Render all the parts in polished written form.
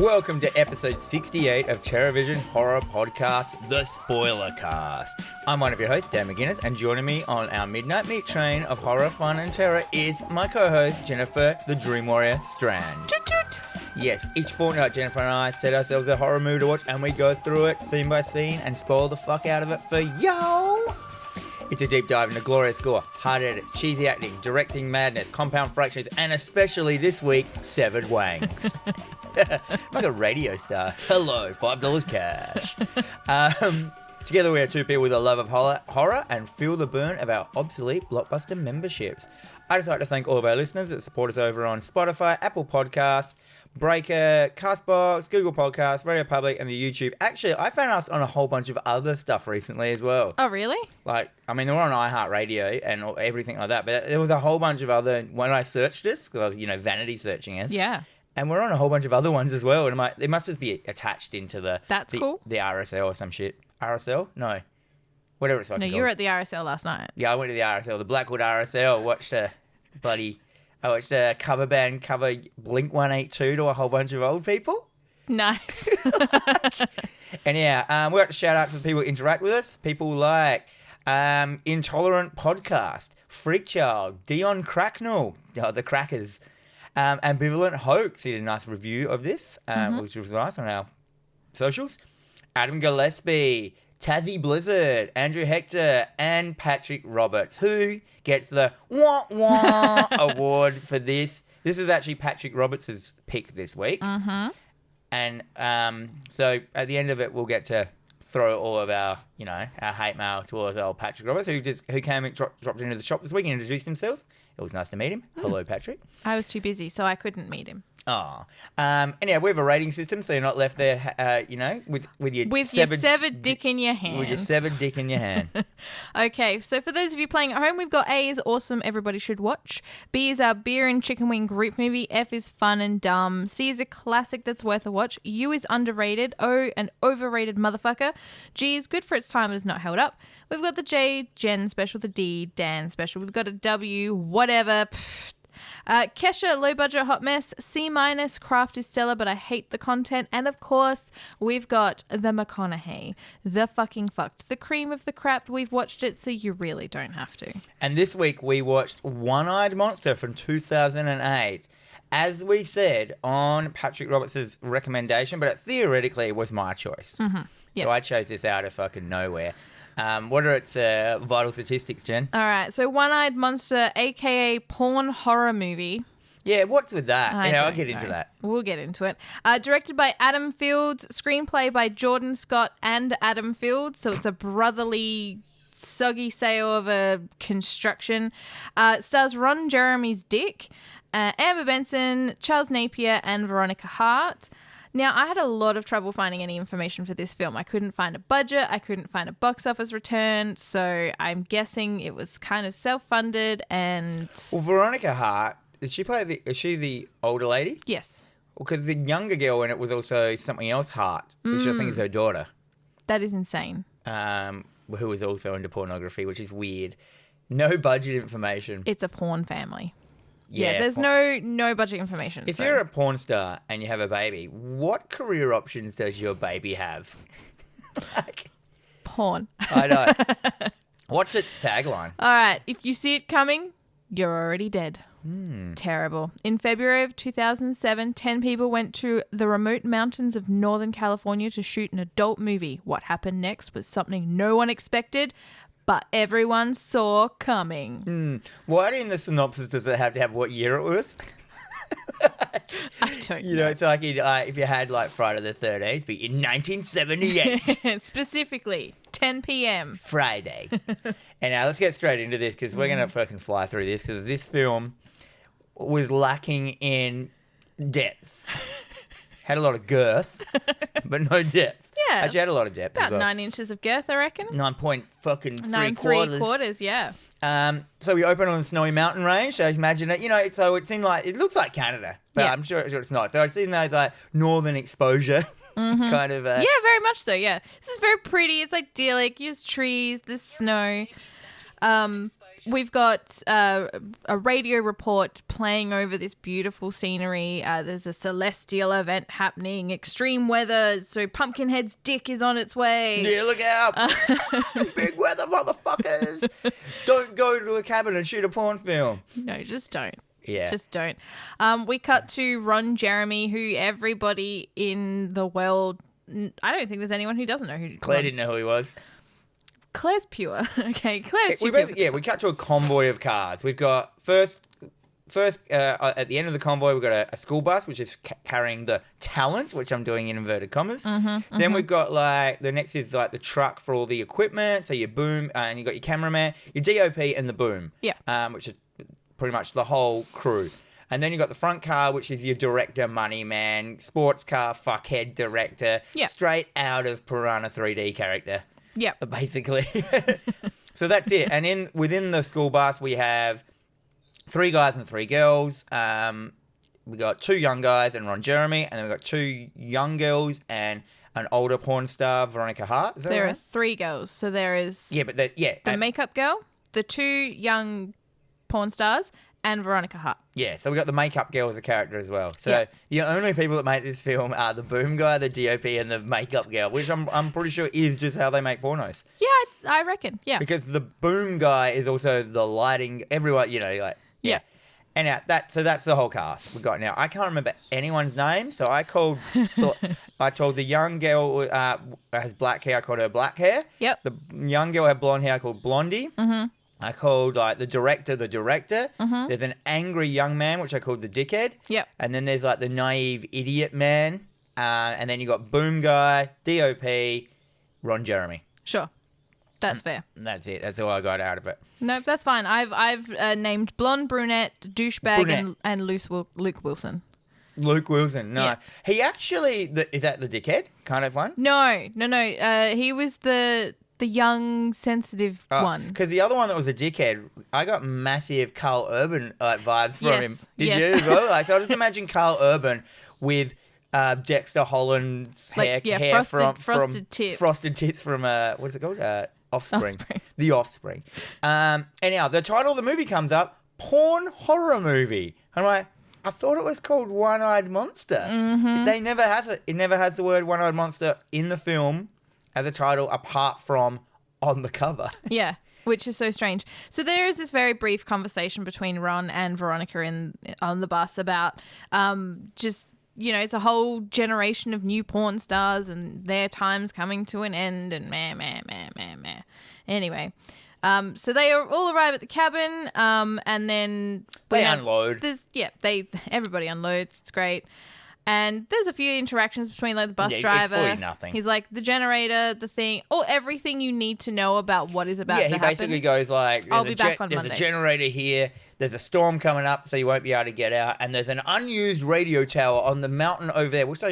Welcome to episode 68 of TerrorVision horror podcast, The SPOILERCAST. I'm one of your hosts, Dan McGuinness, and joining me on our midnight meat train of horror, fun, and terror is my co-host, Jennifer, the Dream Warrior Strand. Toot toot. Yes, each fortnight, Jennifer and I set ourselves a horror movie to watch, and we go through it scene by scene and spoil the fuck out of it for y'all. It's a deep dive into glorious gore, hard edits, cheesy acting, directing madness, compound fractions, and especially this week, severed wangs. Like a radio star. Hello, $5 cash. Together we are two people with a love of horror and feel the burn of our obsolete Blockbuster memberships. I'd just like to thank all of our listeners that support us over on Spotify, Apple Podcasts, Breaker, Castbox, Google Podcasts, Radio Public, and the YouTube. Actually, I found us on a whole bunch of other stuff recently as well. Oh, really? Like, I mean, they were on iHeartRadio and everything like that, but there was a whole bunch of other, when I searched this, because I was, vanity searching us. Yeah. And we're on a whole bunch of other ones as well. And it must just be attached into the cool. The RSL or some shit. RSL? No. Whatever it's fucking No, you were at the RSL last night. Yeah, I went to the RSL, the Blackwood RSL. Watched I watched a cover band cover Blink 182 to a whole bunch of old people. Nice. And yeah, we have to shout out to the people who interact with us. People like Intolerant Podcast, Freak Child, Dion Cracknell, the Crackers, Ambivalent Hoax. He did a nice review of this, which was nice on our socials. Adam Gillespie, Tassie Blizzard, Andrew Hector, and Patrick Roberts, who gets the Wah Wah award for this. This is actually Patrick Roberts' pick this week. Mm-hmm. And so at the end of it, we'll get to throw all of our, our hate mail towards old Patrick Roberts, who came and dropped into the shop this week and introduced himself. It was nice to meet him. Hello, Patrick. I was too busy, so I couldn't meet him. Oh. Anyhow, we have a rating system, so you're not left there, with your severed dick in your hand. With your severed dick in your hand. Okay, so for those of you playing at home, we've got A is awesome, everybody should watch. B is our beer and chicken wing group movie. F is fun and dumb. C is a classic that's worth a watch. U is underrated. O, an overrated motherfucker. G is good for its time and is not held up. We've got the J, Jen special. The D, Dan special. We've got a W, whatever. Kesha, low budget hot mess. C minus, craft is stellar, but I hate the content. And of course, we've got the McConaughey, the fucking fucked, the cream of the crap. We've watched it, so you really don't have to. And this week we watched One-Eyed Monster from 2008. As we said on Patrick Roberts' recommendation, but theoretically it was my choice. Mm-hmm. Yes. So I chose this out of fucking nowhere. What are its vital statistics, Jen? All right. So One-Eyed Monster, a.k.a. porn horror movie. Yeah, what's with that? I'll get into know. that. We'll get into it. Directed by Adam Fields, screenplay by Jordan Scott and Adam Fields. So it's a brotherly, soggy sale of a construction. It stars Ron Jeremy's Dick, Amber Benson, Charles Napier, and Veronica Hart. Now, I had a lot of trouble finding any information for this film. I couldn't find a budget. I couldn't find a box office return. So I'm guessing it was kind of self-funded and... Well, Veronica Hart, is she the older lady? Yes. Well, because the younger girl in it was also something else Hart, which I think is her daughter. That is insane. Who was also into pornography, which is weird. No budget information. It's a porn family. Yeah, there's no budget information. If you're a porn star and you have a baby, what career options does your baby have? Porn. I know. What's its tagline? All right. If you see it coming, you're already dead. Terrible. In February of 2007, 10 people went to the remote mountains of Northern California to shoot an adult movie. What happened next was something no one expected, but everyone saw coming. Why in the synopsis does it have to have what year it was? I don't know. It's like if you had like Friday the 13th, it'd be in 1978. Specifically, 10 p.m. Friday. And now let's get straight into this because we're going to fucking fly through this because this film was lacking in depth. Had a lot of girth, but no depth. Yeah. Actually, had a lot of depth. About 9 inches of girth, I reckon. 9.3 yeah. So we open on the snowy mountain range. So imagine it. So it seemed like it looks like Canada, but I'm sure it's not. So it's in those like northern exposure kind of. Yeah, very much so. Yeah, this is very pretty. It's idyllic. There's trees. There's snow. we've got a radio report playing over this beautiful scenery. There's a celestial event happening, extreme weather. So Pumpkinhead's dick is on its way. Yeah, look out. Big weather, motherfuckers. Don't go to a cabin and shoot a porn film. No, just don't. Yeah. Just don't. We cut to Ron Jeremy, who everybody in the world... I don't think there's anyone who doesn't know who... Claire didn't know who he was. Claire's pure. Okay, Claire's too pure. We cut to a convoy of cars. We've got first at the end of the convoy, we've got a school bus, which is carrying the talent, which I'm doing in inverted commas. Then we've got the next is the truck for all the equipment. So your boom, and you got your cameraman, your DOP, and the boom. Yeah. Which is pretty much the whole crew. And then you got the front car, which is your director, money man, sports car, fuckhead director, straight out of Piranha 3D character. Yeah. Basically. So that's it. And within the school bus, we have 3 guys and 3 girls. We got 2 young guys and Ron Jeremy, and then we got 2 young girls and an older porn star, Veronica Hart. Is that There right? are 3 girls. So there is the makeup girl, the 2 young porn stars, and Veronica Hart. Yeah, so we got the makeup girl as a character as well. So the only people that make this film are the boom guy, the DOP, and the makeup girl, which I'm pretty sure is just how they make pornos. Yeah, I reckon. Yeah. Because the boom guy is also the lighting, everyone, yeah. And that's the whole cast we got now. I can't remember anyone's name, so I told the young girl has black hair, I called her black hair. Yep. The young girl had blonde hair, I called Blondie. Mm-hmm. I called the director. Mm-hmm. There's an angry young man, which I called the dickhead. Yep. And then there's the naive idiot man. And then you got boom guy, DOP, Ron Jeremy. Sure. That's fair. And that's it. That's all I got out of it. Nope, that's fine. I've named blonde, brunette, douchebag, and Luke Wilson. Luke Wilson. No. Yeah. He actually... is that the dickhead kind of one? No. He was the young, sensitive one. Because the other one that was a dickhead, I got massive Carl Urban vibes from him. Did you as well? So I just imagine Carl Urban with Dexter Holland's hair frosted tips. Frosted tips from, what is it called? Offspring. The Offspring. Anyhow, the title of the movie comes up, Porn Horror Movie. I'm like, I thought it was called One-Eyed Monster. Mm-hmm. It never has the word One-Eyed Monster in the film as a title apart from on the cover. Yeah, which is so strange. So there is this very brief conversation between Ron and Veronica on the bus about just, it's a whole generation of new porn stars and their time's coming to an end and meh. Anyway, so they all arrive at the cabin and then... They unload. Everybody unloads. It's great. And there's a few interactions between the bus driver. It's nothing. He's like, the generator, the thing, everything you need to know about what is about to happen. Yeah, he basically goes I'll be back on there's Monday. A generator here, there's a storm coming up, so you won't be able to get out, and there's an unused radio tower on the mountain over there, which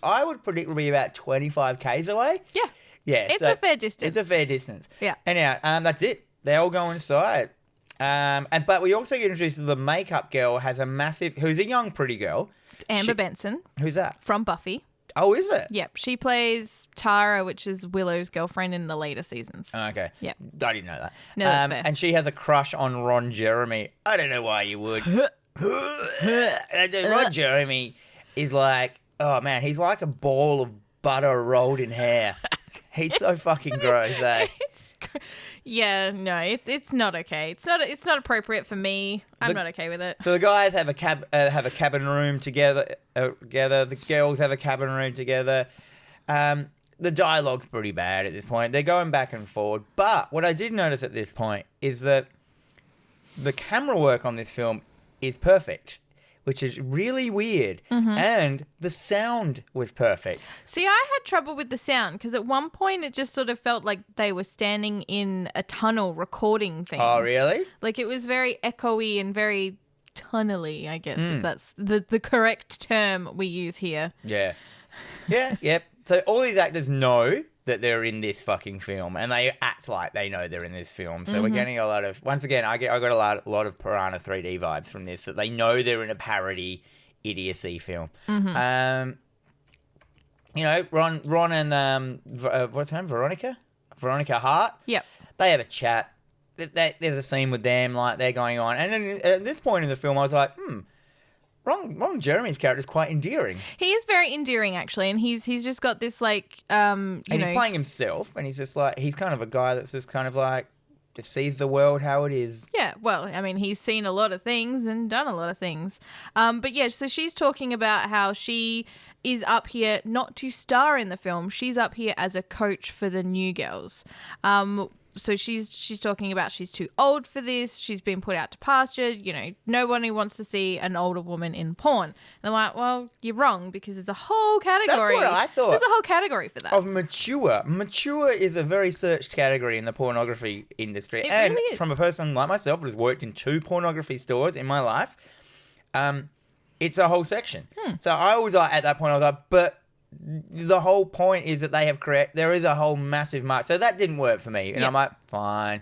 I would predict will be about 25 k's away. Yeah. Yeah. It's a fair distance. It's a fair distance. Yeah. Anyhow, that's it. They all go inside. But we also get introduced to the makeup girl who's a young pretty girl. Amber Benson. Who's that? From Buffy. Oh, is it? Yep. She plays Tara, which is Willow's girlfriend in the later seasons. Oh, okay. Yep. I didn't know that. No, that's fair. And she has a crush on Ron Jeremy. I don't know why you would. Ron Jeremy is like, oh man, he's like a ball of butter rolled in hair. He's so fucking gross, eh? Yeah, no, it's not okay. It's not appropriate for me. I'm not okay with it. So the guys have a cabin room together. The girls have a cabin room together. The dialogue's pretty bad at this point. They're going back and forward. But what I did notice at this point is that the camera work on this film is perfect, which is really weird. Mm-hmm. And the sound was perfect. See, I had trouble with the sound because at one point it just sort of felt like they were standing in a tunnel recording things. Oh, really? Like it was very echoey and very tunnely, I guess, if that's the correct term we use here. Yeah. Yeah, yep. So all these actors know that they're in this fucking film, and they act like they know they're in this film. So we're getting a lot of... Once again, I got a lot of Piranha 3D vibes from this, that they know they're in a parody idiocy film. Mm-hmm. Ron and... what's her name? Veronica Hart? Yep. They have a chat. there's a scene with them, like, they're going on. And then at this point in the film, I was like, Ron Jeremy's character is quite endearing. He is very endearing, actually, and he's just got this, like, and he's playing himself, and he's just like, he's kind of a guy that's just kind of like, just sees the world how it is. Yeah, well, I mean, he's seen a lot of things and done a lot of things. But yeah, so she's talking about how she is up here not to star in the film. She's up here as a coach for the new girls. So she's talking about she's too old for this. She's been put out to pasture. You know, nobody wants to see an older woman in porn. And I'm like, well, you're wrong, because there's a whole category. That's what I thought. There's a whole category for that. Of mature. Mature is a very searched category in the pornography industry. It and really is. From a person like myself who's worked in 2 pornography stores in my life, it's a whole section. So I was like, at that point, I was like, but the whole point is that they have there is a whole massive mark. So that didn't work for me. And I'm like, fine.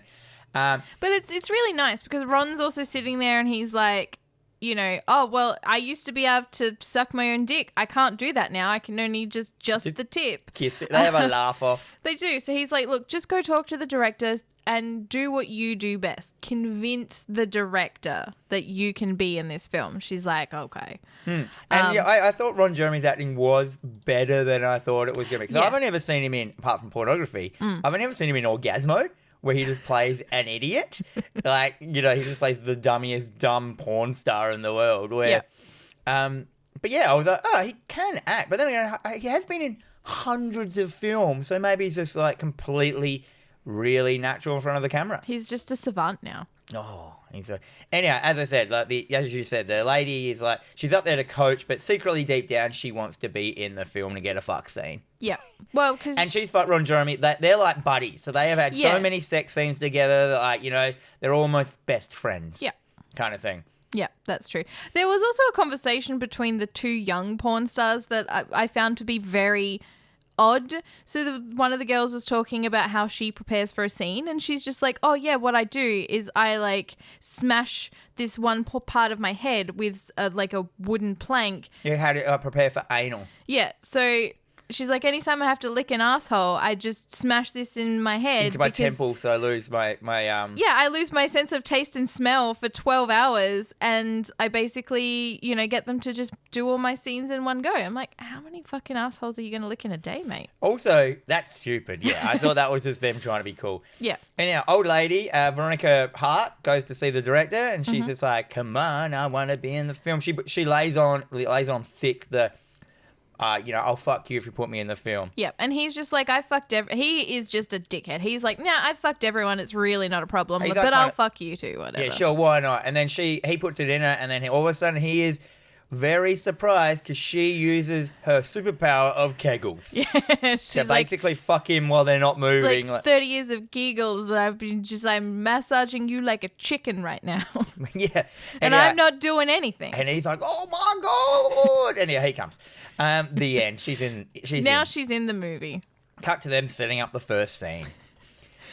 But it's really nice, because Ron's also sitting there and he's like, you know, oh, well, I used to be able to suck my own dick. I can't do that now. I can only just the tip. Kiss it. They have a laugh off. They do. So he's like, look, just go talk to the director and do what you do best. Convince the director that you can be in this film. She's like, okay. And yeah, I thought Ron Jeremy's acting was better than I thought it was going to be. Because I've only ever seen him in, apart from pornography, I've only ever seen him in Orgasmo, where he just plays an idiot. Like, you know, he just plays the dummiest dumb porn star in the world. Where, but yeah, I was like, oh, he can act. But then again, he has been in hundreds of films, so maybe he's just like completely, really natural in front of the camera. He's just a savant now. Oh, anyhow, as I said, like as you said, the lady is like, she's up there to coach, but secretly deep down she wants to be in the film to get a fuck scene. Yeah, well, because and she's fucked Ron Jeremy. They're like buddies, so they have had so many sex scenes together. That, like, you know, they're almost best friends. Yeah, kind of thing. Yeah, that's true. There was also a conversation between the 2 young porn stars that I found to be very odd. So one of the girls was talking about how she prepares for a scene, and she's just like, oh yeah, what I do is I like smash this one part of my head with like a wooden plank. You had to prepare for anal. Yeah, so she's like, anytime I have to lick an asshole, I just smash this in my head. Into my temple, so I lose my Yeah, I lose my sense of taste and smell for 12 hours, and I basically, you know, get them to just do all my scenes in one go. I'm like, how many fucking assholes are you going to lick in a day, mate? Also, that's stupid. Yeah, I thought that was just them trying to be cool. Yeah. Anyhow, old lady, Veronica Hart, goes to see the director, and she's just like, come on, I want to be in the film. She lays on thick the... you know, I'll fuck you if you put me in the film. Yep, and he's just like, I fucked he is just a dickhead. He's like, nah, I fucked everyone. It's really not a problem, but I'll fuck you too, whatever. Yeah, sure, why not? And then he puts it in her, and then all of a sudden he is very surprised because she uses her superpower of kegels. Yeah, she's basically fuck him while they're not moving. It's like 30 years of giggles. I'm massaging you like a chicken right now. Yeah. And I'm not doing anything. And he's like, oh my God. And yeah, he comes. The end. She's in. She's in the movie. Cut to them setting up the first scene.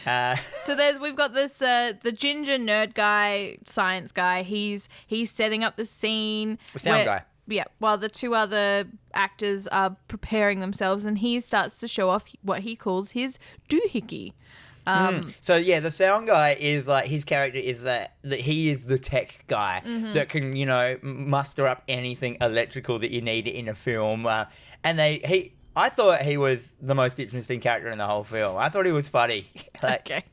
So we've got this the ginger nerd guy, science guy. He's setting up the scene. The sound guy. Yeah, while the 2 other actors are preparing themselves, and he starts to show off what he calls his doohickey. So yeah, the sound guy is like, his character is that he is the tech guy that can, you know, muster up anything electrical that you need in a film. I thought he was the most interesting character in the whole film. I thought he was funny. Okay.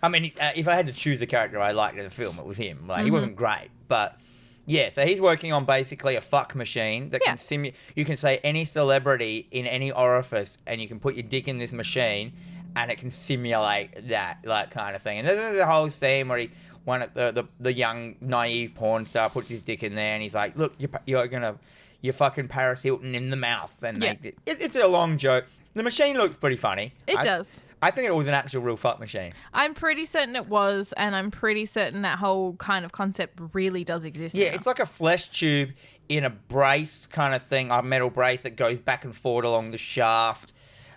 I mean, if I had to choose a character I liked in the film, it was him. Like, he wasn't great, but yeah. So he's working on basically a fuck machine that can simulate. You can say any celebrity in any orifice, and you can put your dick in this machine, and it can simulate that, like, kind of thing. And there's a whole scene where the young naive porn star puts his dick in there, and he's like, "Look, you're fucking Paris Hilton in the mouth." And it's a long joke. The machine looks pretty funny. It does. I think it was an actual real fuck machine. I'm pretty certain it was, and I'm pretty certain that whole kind of concept really does exist. Yeah, now. It's like a flesh tube in a brace kind of thing, a metal brace that goes back and forward along the shaft.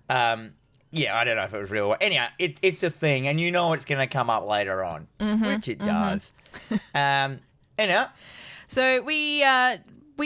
Yeah, I don't know if it was real. Anyhow, it's a thing, and you know it's going to come up later on, which it does. Anyhow. So we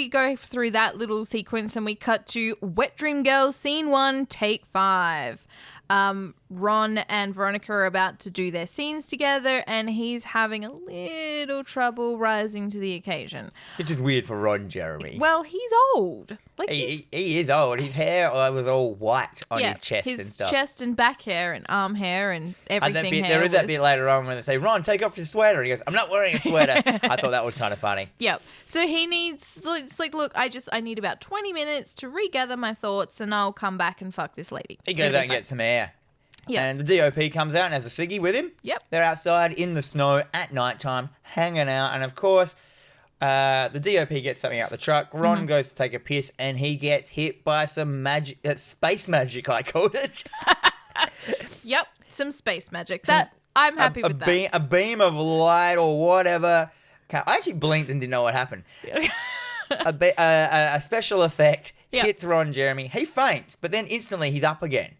go through that little sequence, and we cut to Wet Dream Girls, Scene 1, Take 5. Ron and Veronica are about to do their scenes together, and he's having a little trouble rising to the occasion. Which is weird for Ron Jeremy. Well, he's old. Like he is old. His hair was all white on his chest and stuff. His chest and back hair and arm hair and everything. There is that bit later on when they say, Ron, take off your sweater. And he goes, I'm not wearing a sweater. I thought that was kind of funny. Yep. So he needs, it's like, look, I need about 20 minutes to regather my thoughts and I'll come back and fuck this lady. He goes out and gets some air. Yep. And the DOP comes out and has a ciggy with him. Yep. They're outside in the snow at nighttime, hanging out. And of course, the DOP gets something out the truck. Ron goes to take a piss and he gets hit by some magic, space magic, I called it. Yep. Some space magic. I'm happy with that. A beam of light or whatever. I actually blinked and didn't know what happened. A special effect hits Ron Jeremy. He faints, but then instantly he's up again.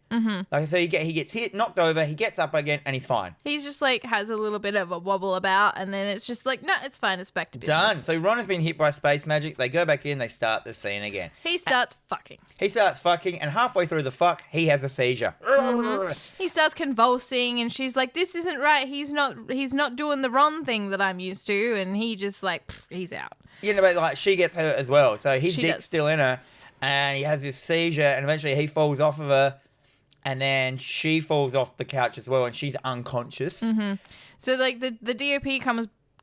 Like so, he gets hit, knocked over, he gets up again, and he's fine. He's just like has a little bit of a wobble about, and then it's just like, no, it's fine, it's back to business. Done. So Ron has been hit by space magic. They go back in, they start the scene again. He starts fucking. And halfway through the fuck, he has a seizure. He starts convulsing, and she's like, "This isn't right. He's not doing the Ron thing that I'm used to," and he just like, he's out. You know, but like she gets hurt as well. So his She dick's does. still in her, and he has this seizure, and eventually he falls off of her, and then she falls off the couch as well, and she's unconscious. So like the DOP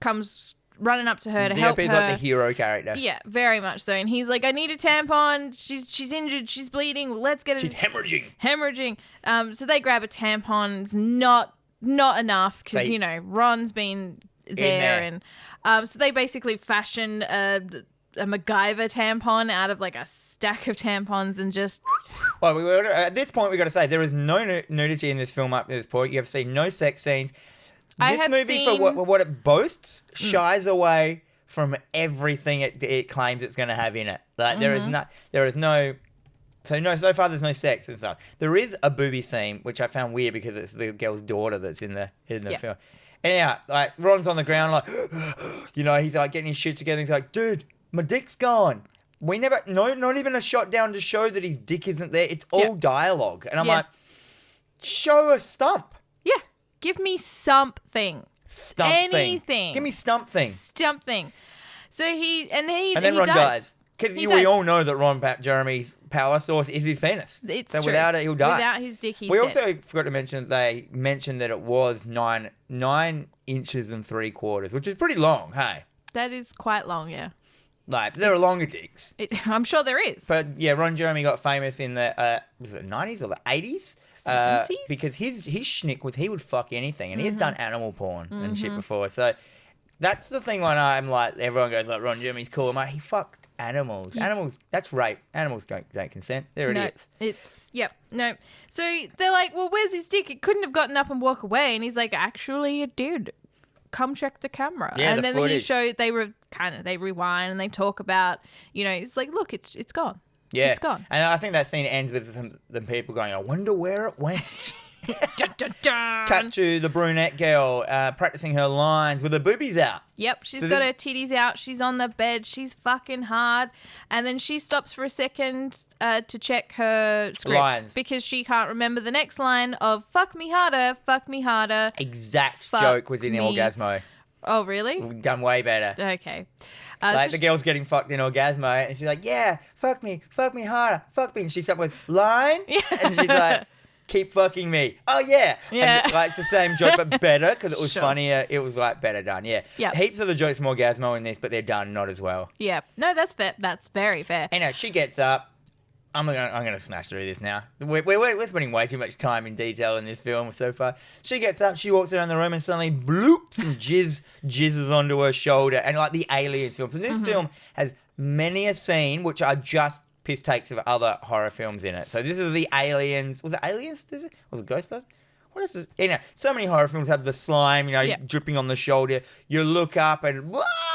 comes running up to her to help her. DOP's like the hero character. Yeah, very much so. And he's like, "I need a tampon. She's injured. She's bleeding. Let's get it." She's hemorrhaging. So they grab a tampon. It's not enough because Ron's been there. And so they basically fashion a MacGyver tampon out of like a stack of tampons and just. Well, at this point, we got to say there is no nudity in this film up to this point. You have seen no sex scenes. This movie, for what it boasts, shies away from everything it claims it's going to have in it. Like so far there's no sex and stuff. There is a booby scene, which I found weird because it's the girl's daughter that's in the film. Anyhow, like Ron's on the ground, like he's like getting his shit together. He's like, "Dude, my dick's gone." We never, not even a shot down to show that his dick isn't there. It's all dialogue, and I'm like, show a stump. Yeah, give me something. Anything. Give me something. Something. So and then Ron dies. Because we all know that Ron Jeremy's power source is his penis. It's so true. Without it, he'll die. Without his dick, he's We dead. also forgot to mention that they mentioned that it was 9 inches and 3/4, which is pretty long, hey? That is quite long, yeah. Like, there are longer dicks. I'm sure there is. But yeah, Ron Jeremy got famous in the, was it 90s or the 80s? 70s? Because his schnick was he would fuck anything, and he's done animal porn and shit before. So that's the thing when I'm like, everyone goes like, Ron Jeremy's cool. I'm like, he fucked animals. Animals, that's rape. Animals don't consent. They're idiots. No. So they're like, well, where's his dick? It couldn't have gotten up and walk away. And he's like, actually, it did. Come check the camera. Yeah, and the then footage. they rewind and they talk about, it's like, look, it's gone. Yeah. It's gone. And I think that scene ends with the people going, I wonder where it went. Dun, dun, dun. Cut to the brunette girl practicing her lines with her boobies out. Yep, she's got her titties out. She's on the bed. She's fucking hard. And then she stops for a second to check her script. Lines. Because she can't remember the next line of fuck me harder, fuck me harder. Exact joke within Orgasmo. Oh, really? Done way better. Okay. Like the girl's getting fucked in Orgasmo and she's like, yeah, fuck me harder, fuck me. And she stops with, line? And she's like, keep fucking me. Oh, yeah. Yeah. And, like, it's the same joke, but better because it was Sure. funnier. It was, like, better done, yeah. Yep. Heaps of the jokes from Orgasmo in this, but they're done not as well. Yeah. No, that's fair. That's very fair. Anyhow, she gets up. I'm gonna smash through this now. We're spending way too much time in detail in this film so far. She gets up, she walks around the room, and suddenly, bloop, some jizzes onto her shoulder. And, like, the Aliens films. And this film has many a scene which are just piss takes of other horror films in it. So this is the Aliens. Was it Aliens? Was it Ghostbusters? What is this? So many horror films have the slime, dripping on the shoulder. You look up and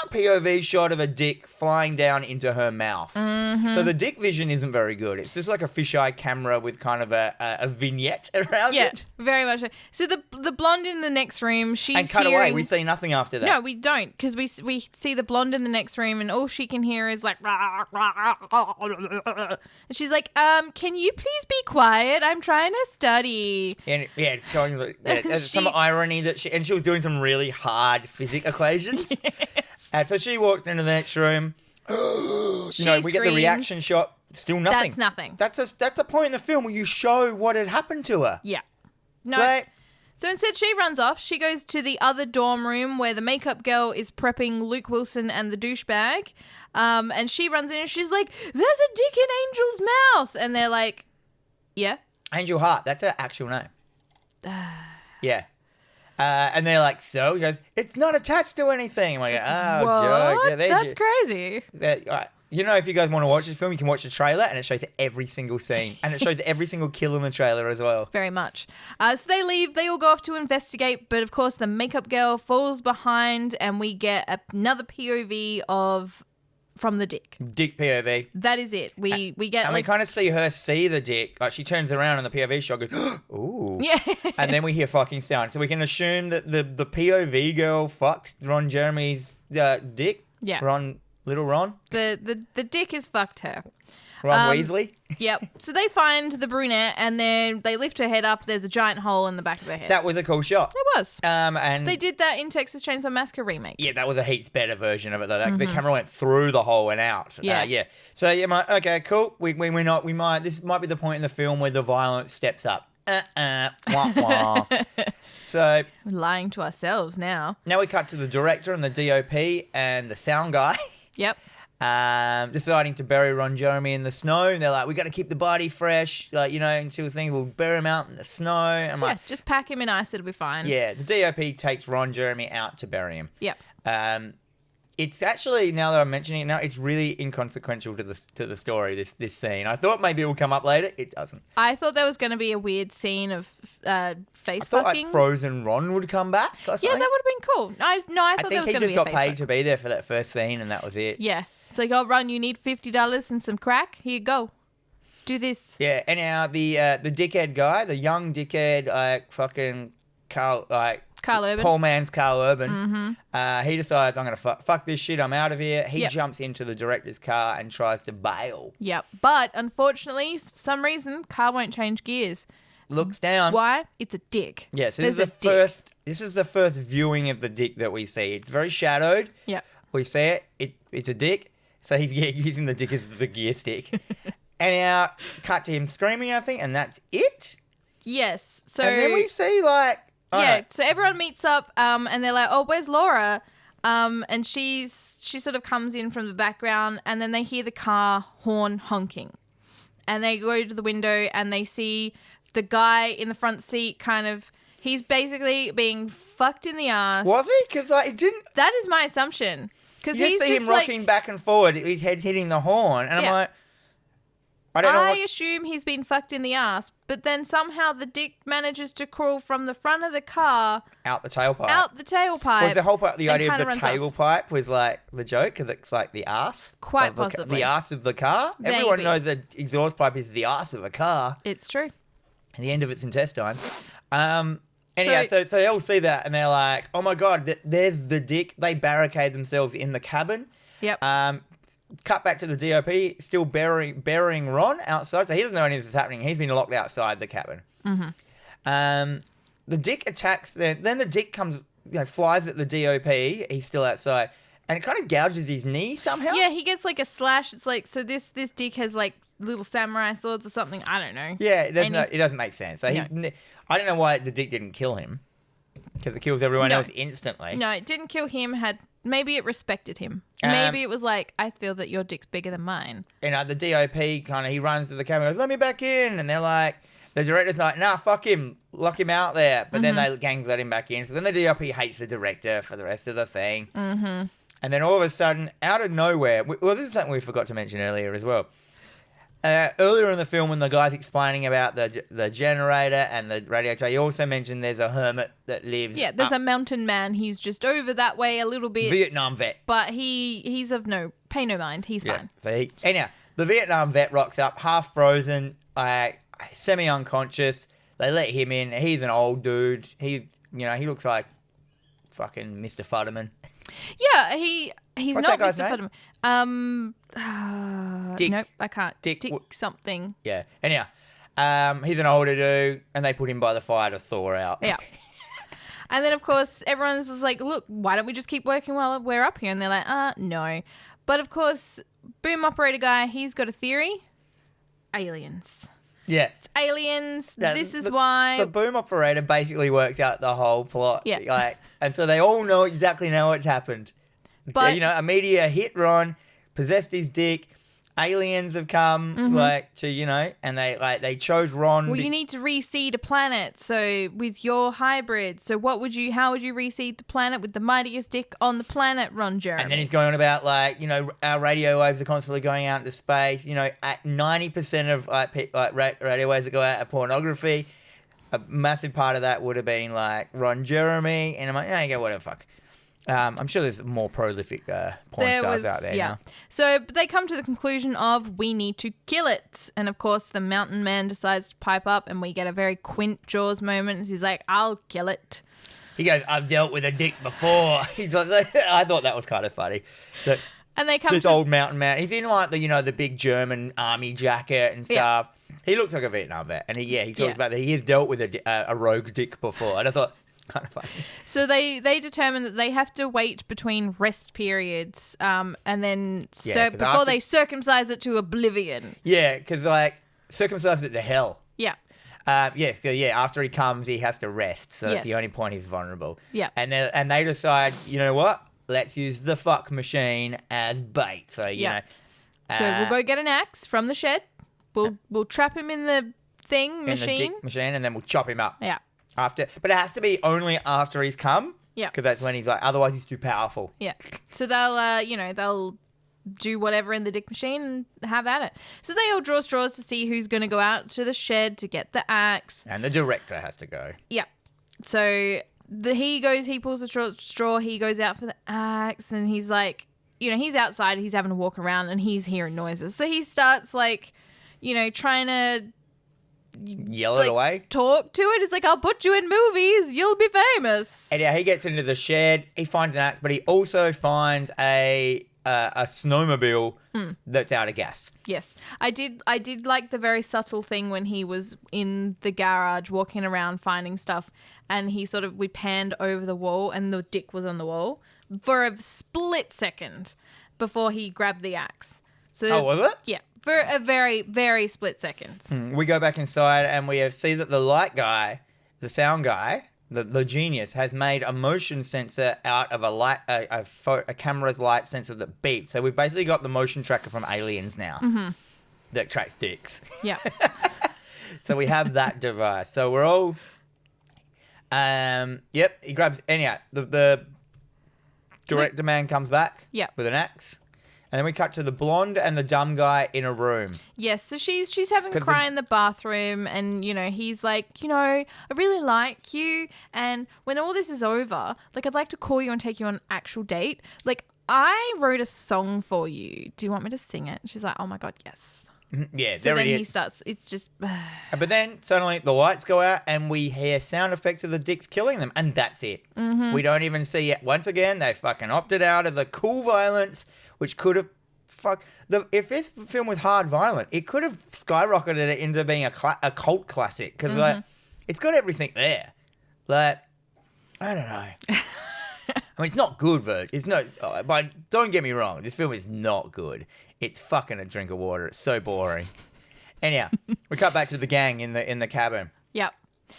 POV shot of a dick flying down into her mouth. So the dick vision isn't very good. It's just like a fisheye camera with kind of a vignette around it. Very much so. So the blonde in the next room, she's And cut away. We see nothing after that. No, we don't, because we see the blonde in the next room, and all she can hear is like, and she's like, can you please be quiet? I'm trying to study. And it's showing there's some irony that she was doing some really hard physics equations. Yes. And so she walked into the next room. We get the screams. reaction shot. Still nothing. That's nothing. That's a point in the film where you show what had happened to her. Yeah. No. But So instead, she runs off. She goes to the other dorm room where the makeup girl is prepping Luke Wilson and the douchebag. And she runs in and she's like, there's a dick in Angel's mouth. And they're like, yeah. Angel Heart, that's her actual name. Yeah. And they're like, so? He goes, it's not attached to anything. I'm like, oh, what? joke. Yeah, That's crazy. If you guys want to watch this film, you can watch the trailer and it shows every single scene. And it shows every single kill in the trailer as well. Very much. So they leave. They all go off to investigate. But, of course, the makeup girl falls behind and we get another POV from the dick. Dick POV. That is it. We get and we kind of see her see the dick. Like, she turns around and the POV shot goes, ooh. Yeah. And then we hear fucking sound. So we can assume that the POV girl fucked Ron Jeremy's dick. Yeah. Little Ron. The dick has fucked her. Ron Weasley. Yep. So they find the brunette and then they lift her head up. There's a giant hole in the back of her head. That was a cool shot. It was. And they did that in Texas Chainsaw Massacre remake. Yeah, that was a heaps better version of it though. The camera went through the hole and out. Yeah. Yeah. So okay, cool. This might be the point in the film where the violence steps up. Wah, wah. So We're lying to ourselves now. now we cut to the director and the DOP and the sound guy. Yep. Deciding to bury Ron Jeremy in the snow. And they're like, we got to keep the body fresh, until we think we'll bury him out in the snow. And Yeah, just pack him in ice, it'll be fine. yeah, the DOP takes Ron Jeremy out to bury him. Yep. It's actually, now that I'm mentioning it now, it's really inconsequential to the story, this scene. I thought maybe it will come up later. It doesn't. I thought there was going to be a weird scene of face I thought fucking. like Frozen Ron would come back or something. Yeah, that would have been cool. I thought there I was think going he to be just a got face paid fuck. to be there for that first scene and that was it. Yeah. It's like, oh, Ron, you need $50 and some crack. Here you go. Do this. Yeah, anyhow, the dickhead guy, the young dickhead, fucking Carl Urban. Paul Mann's Carl Urban. He decides, I'm going to fuck this shit, I'm out of here. He Yep. jumps into the director's car and tries to bail. Yep. But unfortunately, for some reason, car won't change gears. Looks down. Why? It's a dick. Yes, There's a dick. this is the first viewing of the dick that we see. It's very shadowed. Yep. We see it's a dick. So he's using the dick as the gear stick. And now cut to him screaming, I think, and that's it. Yes. So And then we see so everyone meets up, and they're like, "Oh, where's Laura?" And she sort of comes in from the background, and then they hear the car horn honking, and they go to the window and they see the guy in the front seat. He's basically being fucked in the ass. Was he? Because it didn't. That is my assumption. Because You he's just see just him rocking back and forward. His head's hitting the horn, and I'm Yeah. like, I don't know I what. assume he's been fucked in the ass, but then somehow the dick manages to crawl from the front of the car Out the tailpipe. out the tailpipe. Was the whole part, the and idea of kinda the runs off. tailpipe was like the joke? Because it's like the arse. Quite of the possibly. The arse of the car. Everyone Maybe. knows that exhaust pipe is the arse of a car. It's true. And the end of its intestines. Anyhow, so they all see that and they're like, oh my God, there's the dick. They barricade themselves in the cabin. Yep. Cut back to the DOP, still burying Ron outside. So he doesn't know any of this is happening. He's been locked outside the cabin. Mm-hmm. The dick attacks, then the dick comes, flies at the DOP. He's still outside. And it kind of gouges his knee somehow. Yeah, he gets like a slash. It's like, so this dick has like little samurai swords or something. I don't know. Yeah, it And doesn't make sense. So I don't know why the dick didn't kill him. Because it kills everyone No. else instantly. No, it didn't kill him. Maybe it respected him. Um, Maybe it was like, I feel that your dick's bigger than mine. And the DOP he runs to the cabin and goes, let me back in. And they're like, the director's like, nah, fuck him. Lock him out there. But then they gangs let him back in. So then the DOP hates the director for the rest of the thing. Mm-hmm. And then all of a sudden, out of nowhere, this is something we forgot to mention earlier as well. earlier in the film when the guy's explaining about the generator and the radiator, he also mentioned there's a hermit that lives. Yeah, there's a mountain man. He's just over that way a little bit. Vietnam vet. But he's of pay no mind. He's fine. So anyhow, the Vietnam vet rocks up, half frozen, semi-unconscious. They let him in. He's an old dude. He looks like fucking Mr. Futterman. Yeah, he's What's not that guy's Mr. name? Futterman. Dick. Nope, I can't. Dick something. Yeah. Anyhow, he's an older dude, and they put him by the fire to thaw out. Yeah. And then, of course, everyone's just like, look, why don't we just keep working while we're up here? And they're like, no. But, of course, boom operator guy, he's got a theory. Aliens. Yeah. It's aliens. This is why. The boom operator basically works out the whole plot. Yeah. And so they all exactly know what's happened. But, a meteor hit Ron, possessed his dick. Aliens have come, and they chose Ron. Well, you need to reseed a planet. So with your hybrid, so how would you reseed the planet with the mightiest dick on the planet, Ron Jeremy? And then he's going on about our radio waves are constantly going out into space. At 90% of radio waves that go out are pornography. A massive part of that would have been Ron Jeremy, and I'm like, yeah, whatever, fuck. I'm sure there's more prolific porn stars out there now. So they come to the conclusion of we need to kill it. And, of course, the mountain man decides to pipe up and we get a very Quint Jaws moment. He's like, I'll kill it. He goes, I've dealt with a dick before. He's like, I thought that was kind of funny. And they come this old mountain man. He's in the big German army jacket and stuff. Yeah. He looks like a Vietnam vet. And he talks about that he has dealt with a rogue dick before. And I thought... kind of funny. So they determine that they have to wait between rest periods, and then before they circumcise it to oblivion. Yeah, because circumcise it to hell. Yeah. After he comes, he has to rest. So that's the only point he's vulnerable. Yeah. And they decide, you know what? Let's use the fuck machine as bait. So so we'll go get an axe from the shed. We'll trap him in the machine. In the dick machine, and then we'll chop him up. Yeah. But it has to be only after he's come. Yeah. Because that's when he's otherwise he's too powerful. Yeah. So they'll do whatever in the dick machine and have at it. So they all draw straws to see who's going to go out to the shed to get the axe. And the director has to go. Yeah. So he pulls the straw, he goes out for the axe, and he's like, he's outside, he's having to walk around and he's hearing noises. So he starts trying to yell it away, talk to it. It's like, I'll put you in movies, you'll be famous. And he gets into the shed, he finds an axe, but he also finds a snowmobile that's out of gas. Yes, I did like the very subtle thing when he was in the garage walking around finding stuff, and we panned over the wall and the dick was on the wall for a split second before he grabbed the axe. So was it? Yeah. For a very, very split second. We go back inside and we see that the light guy, the sound guy, the genius, has made a motion sensor out of a camera's light sensor that beeps. So we've basically got the motion tracker from Aliens now that tracks dicks. Yeah. So we have that device. So we're all... he grabs... Anyhow, the director man comes back with an axe. And then we cut to the blonde and the dumb guy in a room. Yes, so she's having a cry in the bathroom, and, he's like, I really like you, and when all this is over, I'd like to call you and take you on an actual date. I wrote a song for you. Do you want me to sing it? She's like, oh my God, yes. Yeah, so then he starts, it's just... But then suddenly the lights go out and we hear sound effects of the dicks killing them, and that's it. Mm-hmm. We don't even see it. Once again, they fucking opted out of the cool violence, which could have... if this film was hard violent, it could have skyrocketed it into being a cult classic, because it's got everything there. I don't know. I mean, it's not good, Vert. It's no. But don't get me wrong, this film is not good. It's fucking a drink of water. It's so boring. Anyhow, we cut back to the gang in the cabin. Yep.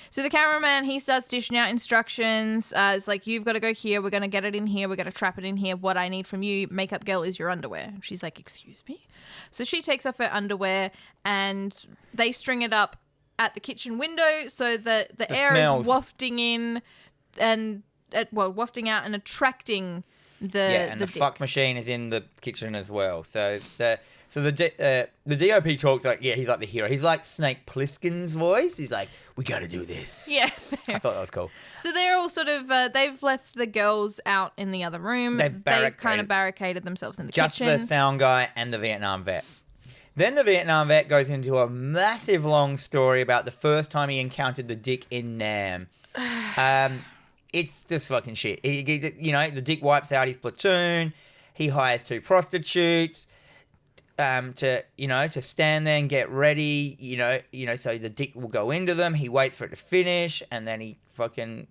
So the cameraman, he starts dishing out instructions. It's like, you've got to go here. We're going to get it in here. We're going to trap it in here. What I need from you, makeup girl, is your underwear. And she's like, excuse me? So she takes off her underwear and they string it up at the kitchen window so that the air smells. is wafting in and, wafting out and attracting the the fuck machine is in the kitchen as well. So So the DOP talks like, yeah, he's like the hero. He's like Snake Plissken's voice. He's like, we got to do this. Yeah. I thought that was cool. So they're all sort of, they've left the girls out in the other room. They've kind of barricaded themselves in the kitchen. Just the sound guy and the Vietnam vet. Then the Vietnam vet goes into a massive long story about the first time he encountered the Dick in Nam. It's just fucking shit. The Dick wipes out his platoon. He hires 2 prostitutes to stand there and get ready. So the Dick will go into them. He waits for it to finish, and then he fucking.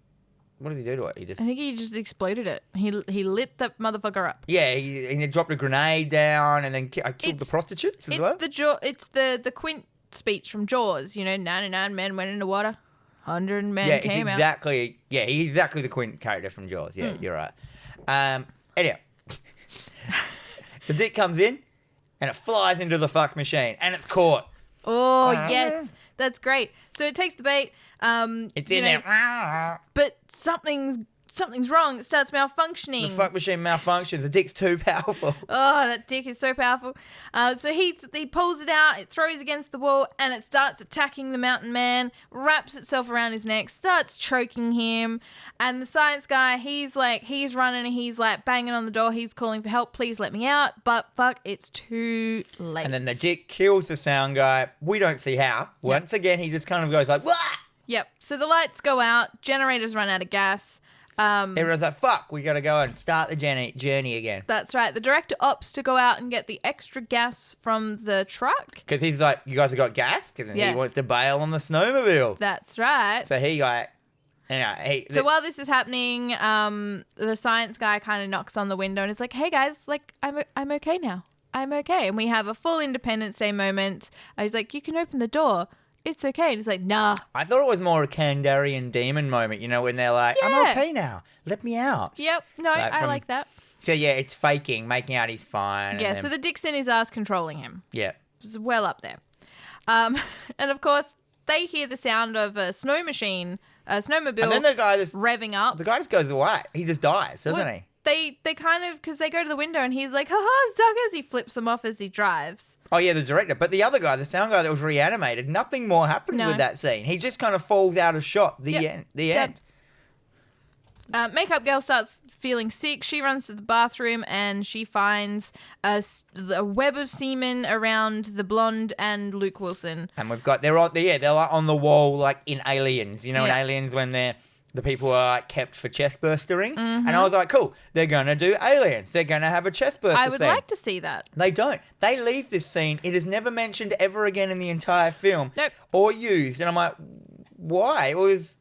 What does he do to it? I think he just exploded it. He lit that motherfucker up. Yeah, he dropped a grenade down, and then killed the prostitutes as well. It's the Quint speech from Jaws. 99 men went into water, 100 men came out. Yeah, he's exactly the Quint character from Jaws. Yeah, you're right. Anyway, the Dick comes in, and it flies into the fuck machine, and it's caught. Oh, yes. That's great. So it takes the bait. It's in there. But something's wrong. It starts malfunctioning. The fuck machine malfunctions. The Dick's too powerful. Oh, that Dick is so powerful. So he pulls it out, it throws against the wall, and it starts attacking the mountain man, wraps itself around his neck, starts choking him. And the science guy, he's running and he's like banging on the door. He's calling for help. Please let me out. But fuck, it's too late. And then the Dick kills the sound guy. We don't see how. Once again, he just kind of goes like, wah! Yep. So the lights go out. Generators run out of gas. Everyone's like, fuck, we got to go and start the journey again. That's right. The director opts to go out and get the extra gas from the truck. Because he's like, you guys have got gas? Because he wants to bail on the snowmobile. That's right. So he like... So while this is happening, the science guy kind of knocks on the window and it's like, hey guys, like, I'm okay now. I'm okay. And we have a full Independence Day moment. He's like, you can open the door. It's okay. And he's like, nah. I thought it was more a Kandarian demon moment, when they're like, I'm okay now. Let me out. Yep. No, I like that. So, yeah, it's faking, making out he's fine. Yeah, so the Dick's in his ass controlling him. Yeah. It's well up there. And, of course, they hear the sound of a snowmobile and then the guy revving up. The guy just goes away. He just dies, doesn't he? They kind of, because they go to the window and he's like, haha, suckers. He flips them off as he drives. Oh, yeah, the director. But the other guy, the sound guy that was reanimated, nothing more happens with that scene. He just kind of falls out of shot. The end. Makeup girl starts feeling sick. She runs to the bathroom and she finds a web of semen around the blonde and Luke Wilson. And they're like on the wall like in Aliens. In Aliens when the people are like, kept for chest burstering. Mm-hmm. And I was like, cool, they're going to do Aliens. They're going to have a chest burster I would scene. like to see that. They don't. They leave this scene. It is never mentioned ever again in the entire film. Nope. Or used. And I'm like, why? It was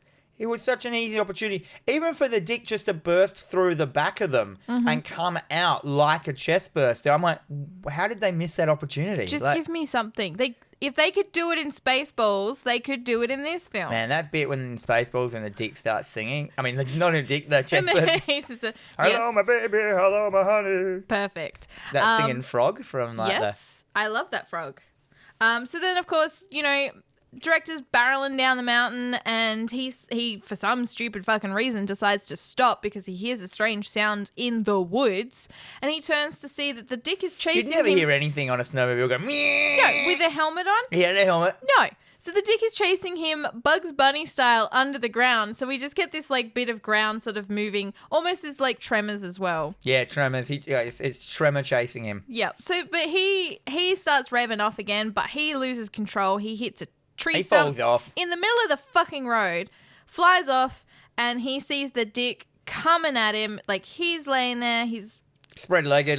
such an easy opportunity. Even for the Dick just to burst through the back of them and come out like a chest burster. I'm like, how did they miss that opportunity? Just give me something. If they could do it in Spaceballs, they could do it in this film. Man, that bit when in Spaceballs when the Dick starts singing. I mean, not a Dick, the chest burster. Hello, my baby. Hello, my honey. Perfect. That singing frog from like Yes, I love that frog. So then, of course, director's barreling down the mountain and he for some stupid fucking reason decides to stop because he hears a strange sound in the woods and he turns to see that the Dick is chasing him. You'd never hear anything on a snowmobile go meow. No, with a helmet on? Yeah, the helmet. No. So the Dick is chasing him Bugs Bunny style under the ground. So we just get this like bit of ground sort of moving, almost as like Tremors as well. Yeah, Tremors. It's Tremor chasing him. Yeah. So, but he starts revving off again, but he loses control. He hits a tree stump falls off in the middle of the fucking road, flies off, and he sees the Dick coming at him. Like he's laying there, he's spread-legged,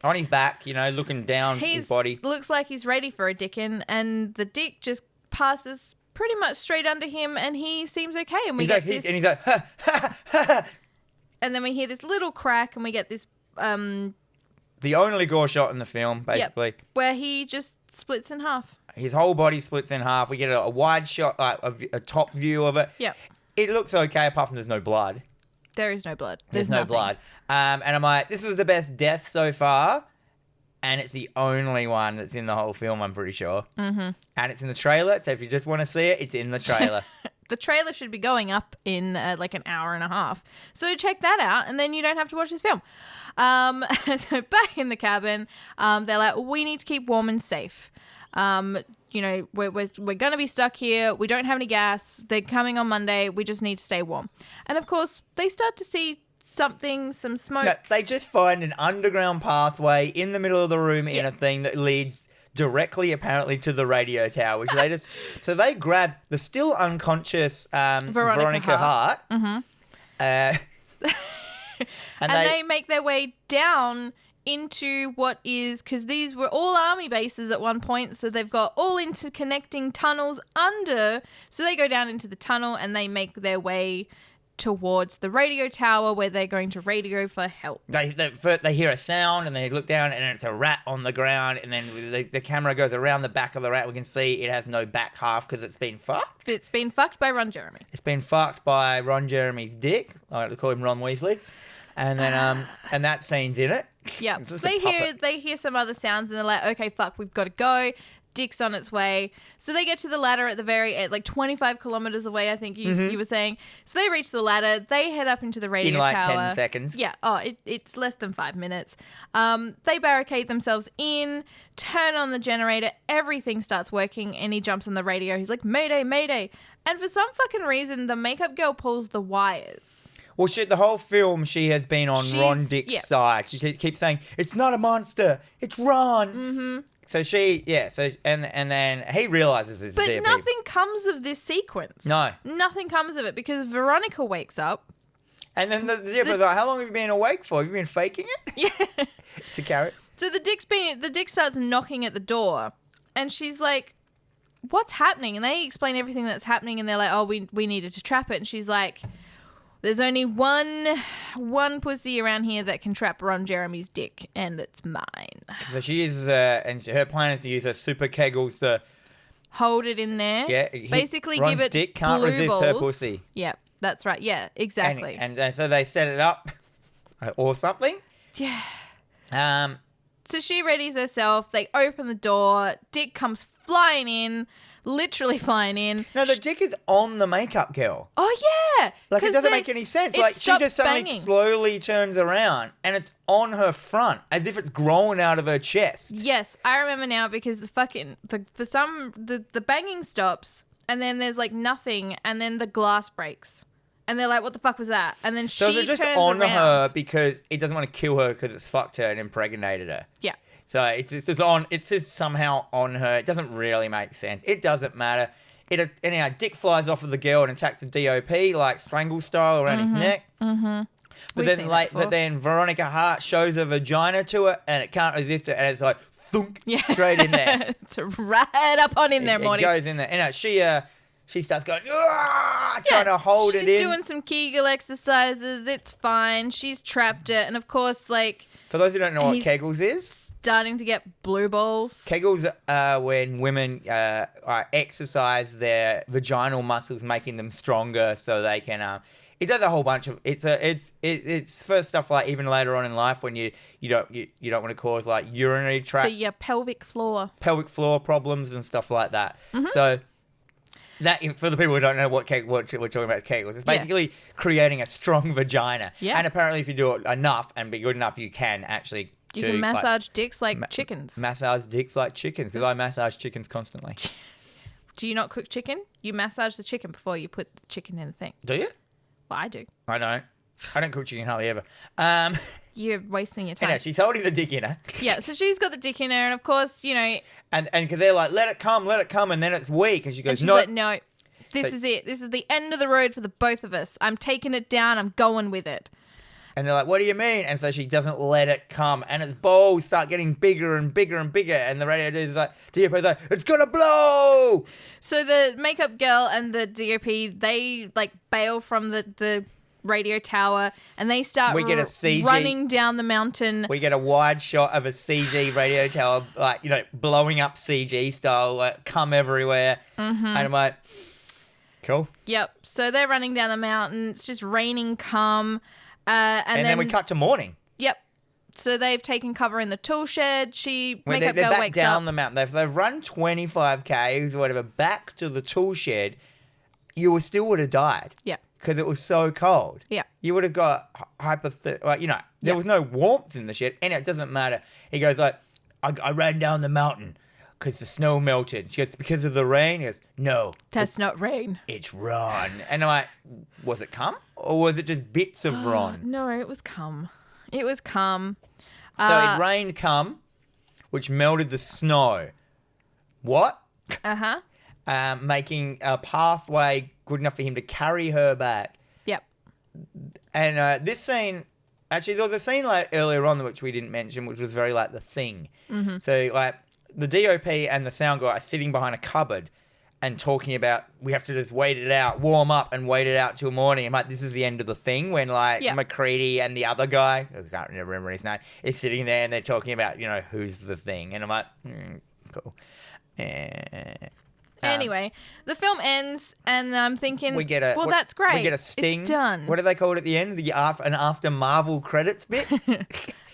on his back, looking down his body. Looks like he's ready for a dickin', and the Dick just passes pretty much straight under him, and he seems okay. And he's like, ha, ha, ha. And then we hear this little crack, and we get this the only gore shot in the film, basically, where he just splits in half. His whole body splits in half. We get a wide shot, a top view of it. Yeah. It looks okay, apart from there's no blood. There is no blood. There's no blood. And I'm like, this is the best death so far. And it's the only one that's in the whole film, I'm pretty sure. Mm-hmm. And it's in the trailer. So if you just want to see it, it's in the trailer. the trailer should be going up in like an hour and a half. So check that out, and then you don't have to watch this film. So back in the cabin, they're like, we need to keep warm and safe. You know, we're going to be stuck here. We don't have any gas. They're coming on Monday. We just need to stay warm. And, of course, they start to see some smoke. No, they just find an underground pathway in the middle of the room in a thing that leads directly, apparently, to the radio tower, which they just... So they grab the still unconscious Veronica Hart. Mm-hmm. And they make their way down into what is... Because these were all army bases at one point, so they've got all interconnecting tunnels under. So they go down into the tunnel and they make their way towards the radio tower where they're going to radio for help. They hear a sound and they look down and it's a rat on the ground, and then the camera goes around the back of the rat. We can see it has no back half because it's been fucked. It's been fucked by Ron Jeremy. It's been fucked by Ron Jeremy's dick. I like to call him Ron Weasley. And then and that scene's in it. Yeah. They hear some other sounds and they're like, okay, fuck, we've got to go. Dick's on its way. So they get to the ladder at the like 25 kilometers away, I think you were saying. So they reach the ladder. They head up into the radio tower. In like 10 seconds. Yeah. Oh, it's less than 5 minutes. They barricade themselves in, turn on the generator. Everything starts working and he jumps on the radio. He's like, Mayday, Mayday. And for some fucking reason, the makeup girl pulls the wires. Well, the whole film, she has been on Ron Dick's side. She keeps saying, it's not a monster. It's Ron. Mm-hmm. So and then he realizes it's But DOP. nothing comes of this sequence. No. Nothing comes of it because Veronica wakes up. And then the DOP's like, how long have you been awake for? Have you been faking it? Yeah. To carry it? So the dick starts knocking at the door and she's like, what's happening? And they explain everything that's happening and they're like, oh, we needed to trap it. And she's like, there's only one pussy around here that can trap Ron Jeremy's dick, and it's mine. So she uses her plan is to use her super kegels to hold it in there. Yeah, basically Ron's give it dick can't blue resist balls. her pussy. Yeah, that's right. Yeah, exactly. And so they set it up or something. Yeah. So she readies herself. They open the door. Dick comes flying in. Literally flying in. No, the dick is on the makeup girl. Oh, yeah. Like, it doesn't make any sense. Like, she just suddenly slowly turns around and it's on her front as if it's grown out of her chest. Yes, I remember now because the banging stops and then there's like nothing and then the glass breaks. And they're like, what the fuck was that? And then she turns around. So they're just on her because it doesn't want to kill her because it's fucked her and impregnated her. Yeah. So it's just somehow on her. It doesn't really make sense. It doesn't matter. Anyhow, Dick flies off of the girl and attacks the DOP like strangle style around his neck. Mm-hmm. But then Veronica Hart shows her vagina to it and it can't resist it and it's like thunk straight in there. It's right up on in there, Morty. It goes in there. And she starts going, trying to hold it in. She's doing some Kegel exercises. It's fine. She's trapped it. And of course, like... For those who don't know what Kegels is... Starting to get blue balls. Kegels are when women exercise their vaginal muscles, making them stronger so they can... it does a whole bunch of... It's for stuff like even later on in life when you don't want to cause like urinary tract... For your pelvic floor. Pelvic floor problems and stuff like that. Mm-hmm. So... That, for the people who don't know what we're talking about Kegels, it's basically creating a strong vagina. Yeah. And apparently if you do it enough and be good enough, you can actually You can massage dicks like chickens. Massage dicks like chickens, because I massage chickens constantly. Do you not cook chicken? You massage the chicken before you put the chicken in the thing. Do you? Well, I do. I don't cook chicken hardly ever. You're wasting your time. No, she's holding the dick in her. Yeah, so she's got the dick in her, and of course, you know... And because they're like, let it come, and then it's weak, and she goes, and she's like, no, this is it. This is the end of the road for the both of us. I'm taking it down. I'm going with it. And they're like, what do you mean? And so she doesn't let it come, and its balls start getting bigger and bigger and bigger, and the radio dude's like, it's gonna blow! So the makeup girl and the DOP, they, like, bail from the radio tower and they start running down the mountain. We get a wide shot of a CG radio tower, like, you know, blowing up CG style, like, cum everywhere. Mm-hmm. And I'm like, cool. Yep. So they're running down the mountain. It's just raining cum. And then we cut to morning. Yep. So they've taken cover in the tool shed. Makeup girl wakes up. They're back down the mountain. They've run 25 Ks or whatever back to the tool shed. you still would have died. Yeah. Because it was so cold. Yeah. You would have got there was no warmth in the shit, and it doesn't matter. He goes like, I ran down the mountain because the snow melted. She goes, because of the rain? He goes, no. That's not rain. It's Ron. And I'm like, was it cum? Or was it just bits of Ron? No, it was cum. It was cum. So it rained cum, which melted the snow. What? Uh-huh. Making a pathway good enough for him to carry her back. Yep. And this scene, actually, there was a scene like earlier on which we didn't mention, which was very like The Thing. Mm-hmm. So like the DOP and the sound guy are sitting behind a cupboard and talking about we have to just wait it out, warm up and wait it out till morning. I'm like, this is the end of The Thing when like McCready and the other guy, I can't remember his name, is sitting there and they're talking about, who's the thing. And I'm like, cool. Anyway, the film ends, and I'm thinking, well, that's great. We get a sting. It's done. What do they call it at the end? An after Marvel credits bit?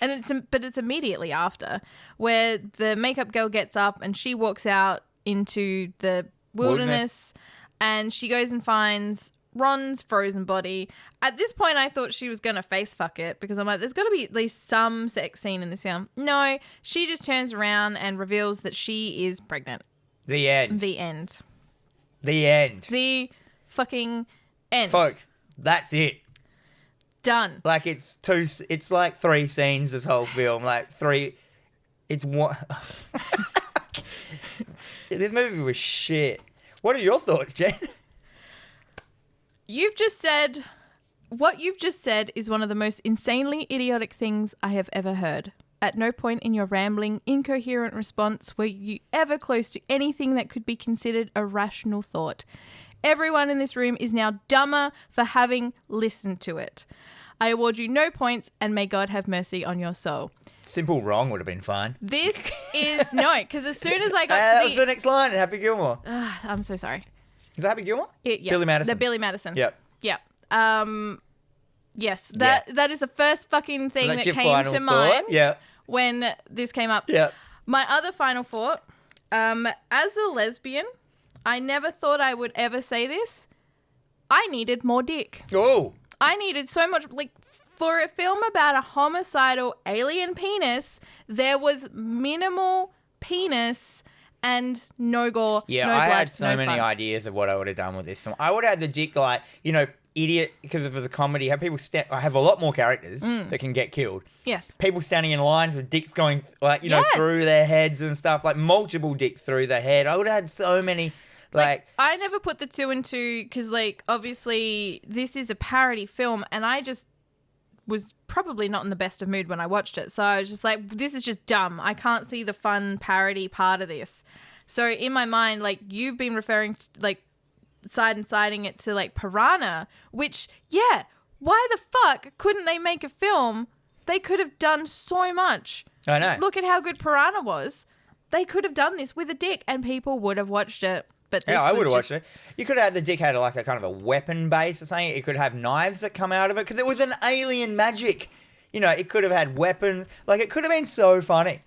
And it's immediately after, where the makeup girl gets up and she walks out into the wilderness. And she goes and finds Ron's frozen body. At this point, I thought she was going to face fuck it, because I'm like, there's got to be at least some sex scene in this film. No, she just turns around and reveals that she is pregnant. The end. The end. The end. The fucking end. Folks, that's it. Done. Like it's like 3 scenes this whole film. Like 3, it's one. This movie was shit. What are your thoughts, Jen? What you've just said is one of the most insanely idiotic things I have ever heard. At no point in your rambling, incoherent response were you ever close to anything that could be considered a rational thought. Everyone in this room is now dumber for having listened to it. I award you no points, and may God have mercy on your soul. Simple wrong would have been fine. This is no, because as soon as I got that was the next line in Happy Gilmore. I'm so sorry. Is that Happy Gilmore? Yeah. Billy Madison. The Billy Madison. Yep. Yes, that is the first fucking thing that came to mind when this came up. Yeah. My other final thought, as a lesbian, I never thought I would ever say this. I needed more dick. Oh. I needed so much, like, for a film about a homicidal alien penis, there was minimal penis and no gore, yeah, no blood, I had so many fun. ideas of what I would have done with this film. I would have had the dick, like, idiot, because of the comedy, have people I have a lot more characters that can get killed. Yes. People standing in lines with dicks going, like, Yes. through their heads and stuff, like multiple dicks through their head. I would have had so many, like I never put the 2 and 2 because, like, obviously this is a parody film, and I just was probably not in the best of mood when I watched it. So I was just like, this is just dumb. I can't see the fun parody part of this. So in my mind, like, you've been referring to, like, siding it to, like, Piranha, which, yeah, why the fuck couldn't they make a film? They could have done so much. I know. Look at how good Piranha was. They could have done this with a dick and people would have watched it. But this I was would have just... watched it. You could have had the dick had like a kind of a weapon base or something. It could have knives that come out of it because it was an alien magic. It could have had weapons. Like, it could have been so funny.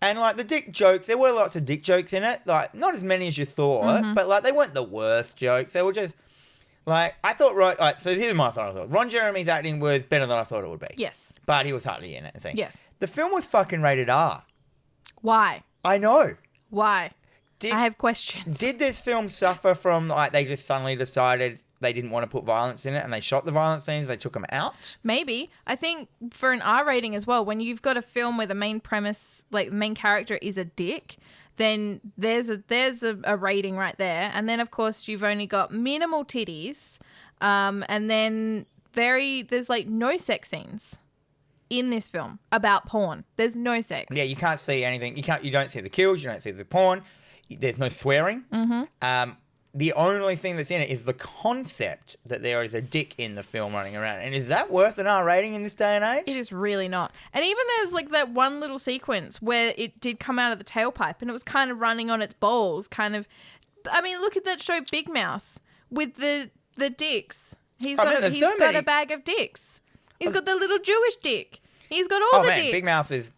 And, like, the dick jokes, there were lots of dick jokes in it. Like, not as many as you thought, but, like, they weren't the worst jokes. They were just, like, I thought, so here's my final thought. Ron Jeremy's acting was better than I thought it would be. Yes. But he was hardly in it, I think. Yes. The film was fucking rated R. Why? I know. Why? I have questions. Did this film suffer from, like, they just suddenly decided they didn't want to put violence in it and they shot the violent scenes, they took them out? Maybe. I think for an R rating as well, when you've got a film where the main premise, like, the main character is a dick, then there's a rating right there. And then, of course, you've only got minimal titties, and then there's, like, no sex scenes in this film about porn. There's no sex. Yeah, you can't see anything. You don't see the kills, you don't see the porn. There's no swearing. Mm-hmm. The only thing that's in it is the concept that there is a dick in the film running around. And is that worth an R rating in this day and age? It is really not. And even there was, like, that one little sequence where it did come out of the tailpipe and it was kind of running on its balls, kind of. I mean, look at that show Big Mouth with the dicks. He's got a bag of dicks. He's got the little Jewish dick. He's got all the dicks. Big Mouth is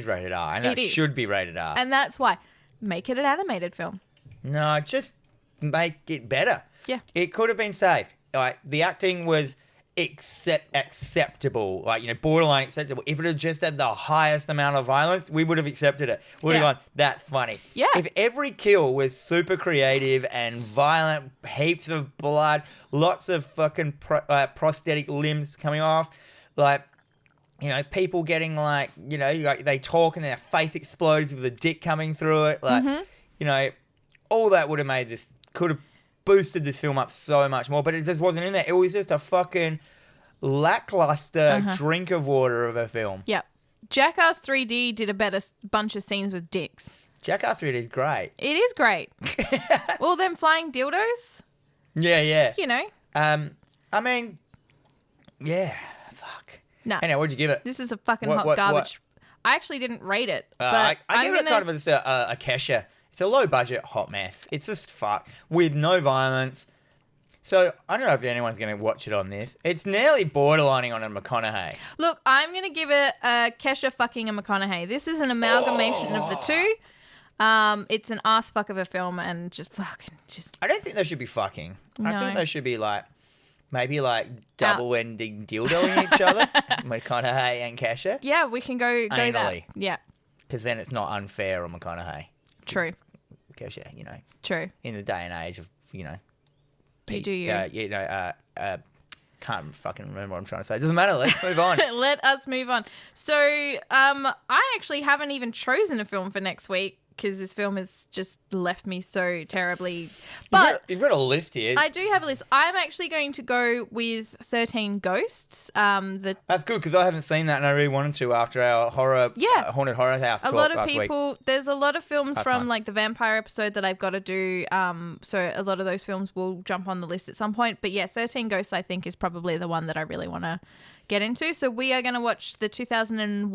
rated R, and that should be rated R. And that's why. Make it an animated film. No, just make it better. Yeah. It could have been saved. Like, the acting was acceptable, like, borderline acceptable. If it had just had the highest amount of violence, we would have accepted it. We would have gone, that's funny. Yeah. If every kill was super creative and violent, heaps of blood, lots of fucking prosthetic limbs coming off, like, people getting like they talk and their face explodes with a dick coming through it, like, all that would have made this, could have boosted this film up so much more, but it just wasn't in there. It was just a fucking lackluster drink of water of a film. Yep. Jackass 3D did a better bunch of scenes with dicks. Jackass 3D is great. It is great. All them flying dildos. Yeah. I mean, yeah, fuck. Nah. Anyway, what'd you give it? This is a fucking hot garbage. I actually didn't rate it, but I give it kind of a Kesha. It's a low-budget hot mess. It's just fuck with no violence. So I don't know if anyone's going to watch it on this. It's nearly borderlining on a McConaughey. Look, I'm going to give it a Kesha fucking a McConaughey. This is an amalgamation of the two. It's an ass fuck of a film and just. I don't think they should be fucking. No. I think they should be like, maybe like double-ending dildoing each other. McConaughey and Kesha. Yeah, we can go Anally. that. Yeah. Because then it's not unfair on McConaughey. True. Kesha, True. in the day and age of, You peace, do you. can't fucking remember what I'm trying to say. It doesn't matter. Let's move on. Let us move on. So, I actually haven't even chosen a film for next week because this film has just left me so terribly. But you've got a list here. I do have a list. I'm actually going to go with 13 Ghosts. That's good because I haven't seen that and I really wanted to after our haunted horror house talk last week. There's a lot of films from like the vampire episode that I've got to do. So a lot of those films will jump on the list at some point. But yeah, 13 Ghosts I think is probably the one that I really want to get into. So we are going to watch the 13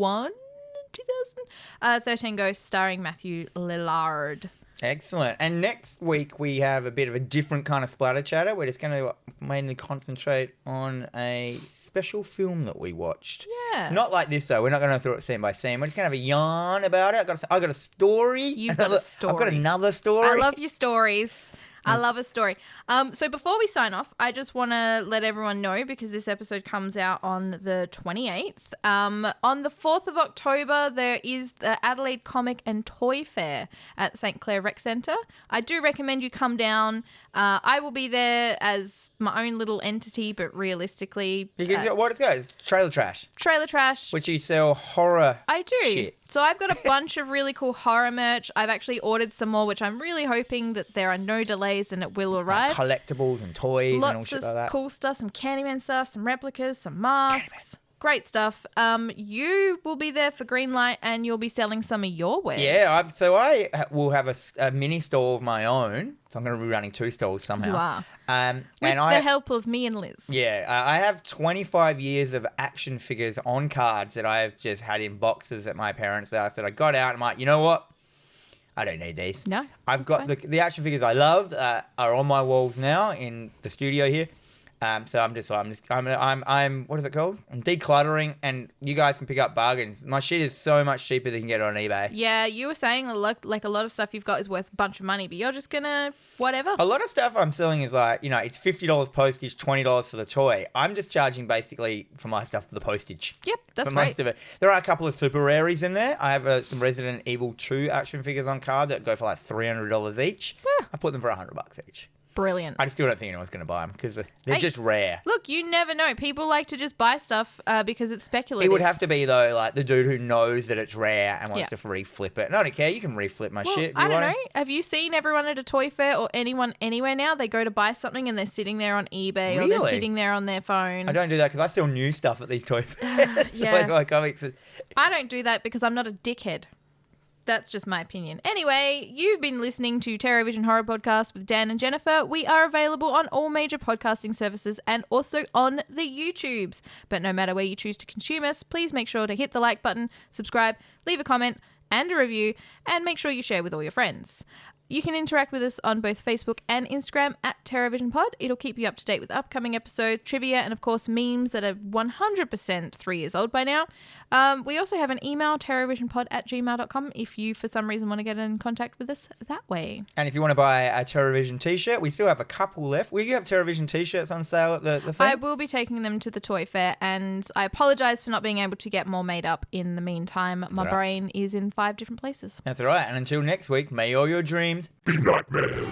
Ghosts starring Matthew Lillard. Excellent. And next week we have a bit of a different kind of splatter chatter. We're just going to mainly concentrate on a special film that we watched. Yeah. Not like this though. We're not going to throw it scene by scene. We're just going to have a yarn about it. I got a story. You've got a story. I've got another story. I love your stories. I love a story. So before we sign off, I just want to let everyone know, because this episode comes out on the 28th. On the 4th of October, there is the Adelaide Comic and Toy Fair at St. Clair Rec Centre. I do recommend you come down. I will be there as my own little entity, but realistically... what is it? Trailer Trash. Trailer Trash. Which you sell horror I do. shit. So I've got a bunch of really cool horror merch. I've actually ordered some more, which I'm really hoping that there are no delays and it will arrive. Collectibles and toys and all shit like that. Lots of cool stuff, some Candyman stuff, some replicas, some masks. Great stuff. You will be there for Greenlight and you'll be selling some of your wares. Yeah, I will have a mini stall of my own. So I'm going to be running 2 stalls somehow. You are. With the help of me and Liz. Yeah, I have 25 years of action figures on cards that I've just had in boxes at my parents' house that I got out and I'm like, you know what? I don't need these. No. I've got the action figures I loved are on my walls now in the studio here. So I'm what is it called? I'm decluttering, and you guys can pick up bargains. My shit is so much cheaper than you can get it on eBay. Yeah, you were saying a lot of stuff you've got is worth a bunch of money, but you're just gonna whatever. A lot of stuff I'm selling is like, it's $50 postage, $20 for the toy. I'm just charging basically for my stuff for the postage. Yep, that's for great. most of it. There are a couple of super raries in there. I have some Resident Evil 2 action figures on card that go for like $300 each. Yeah. I put them for $100 each. Brilliant. I still don't think anyone's going to buy them because they're just rare. Look, you never know. People like to just buy stuff because it's speculative. It would have to be, though, like the dude who knows that it's rare and wants to reflip it. And I don't care. You can reflip my shit if you want. I don't know. Have you seen everyone at a toy fair or anyone anywhere now? They go to buy something and they're sitting there on eBay or they're sitting there on their phone. I don't do that because I sell new stuff at these toy fairs. Yeah. Like comics. I don't do that because I'm not a dickhead. That's just my opinion. Anyway, you've been listening to TerrorVision Horror Podcast with Dan and Jennifer. We are available on all major podcasting services and also on the YouTubes. But no matter where you choose to consume us, please make sure to hit the like button, subscribe, leave a comment and a review, and make sure you share with all your friends. You can interact with us on both Facebook and Instagram at TerrorVision Pod. It'll keep you up to date with upcoming episodes, trivia, and of course memes that are 100% 3 years old by now. We also have an email, terrorvisionpod@gmail.com, if you for some reason want to get in contact with us that way. And if you want to buy a TerrorVision t-shirt, we still have a couple left. Will you have TerrorVision t-shirts on sale at the thing? I will be taking them to the toy fair, and I apologise for not being able to get more made up in the meantime. My brain is in 5 different places. That's all right. And until next week, may all your dreams be nightmares.